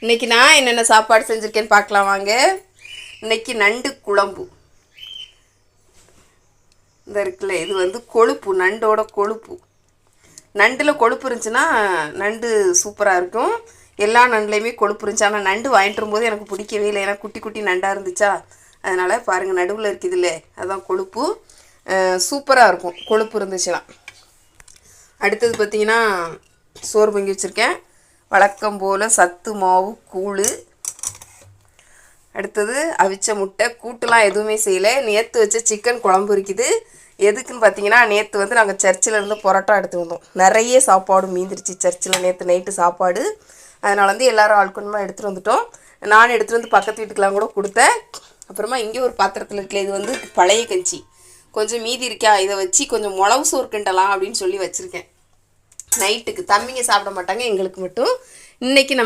இன்றைக்கி நான் என்னென்ன சாப்பாடு செஞ்சுருக்கேன்னு பார்க்கலாம் வாங்க. இன்றைக்கி நண்டு குழம்பு. இந்த இருக்குல்ல, இது வந்து கொழுப்பு, நண்டோட கொழுப்பு. நண்டில் கொழுப்பு இருந்துச்சுன்னா நண்டு சூப்பராக இருக்கும். எல்லா நண்டுலேயுமே கொழுப்பு இருந்துச்சு. ஆனால் நண்டு வாங்கிட்டு வரும்போது எனக்கு பிடிக்கவே இல்லை. ஏன்னா குட்டி குட்டி நண்டாக இருந்துச்சா, அதனால் பாருங்கள் நடுவில் இருக்குதுல்ல, அதுதான் கொழுப்பு. சூப்பராக இருக்கும் கொழுப்பு இருந்துச்சுன்னா. அடுத்தது பார்த்திங்கன்னா சோறு பொங்கி வச்சுருக்கேன். வழக்கம் போல் சத்து மாவு கூழ். அடுத்தது அவிச்ச முட்டை. கூட்டுலாம் எதுவுமே செய்யலை. நேற்று வச்ச சிக்கன் குழம்பு இருக்குது. எதுக்குன்னு பார்த்தீங்கன்னா, நேற்று வந்து நாங்கள் சர்ச்சில் இருந்து பரோட்டா எடுத்து வந்தோம். நிறைய சாப்பாடு மீந்துருச்சு சர்ச்சில் நேற்று நைட்டு சாப்பாடு. அதனால் வந்து எல்லோரும் ஆளுக்குமா எடுத்துகிட்டு வந்துட்டோம். நான் எடுத்துகிட்டு வந்து பக்கத்து வீட்டுக்கெலாம் கூட கொடுத்தேன். அப்புறமா இங்கே ஒரு பாத்திரத்தில் இருக்கல, இது வந்து பழைய கஞ்சி கொஞ்சம் மீதி இருக்கா, இதை வச்சு கொஞ்சம் மிளகு சோறு கிண்டலாம் அப்படின்னு சொல்லி வச்சுருக்கேன். நைட்டுக்கு தம்பிங்க சாப்பிட மாட்டாங்க, எங்களுக்கு மட்டும். இன்றைக்கி நம்ம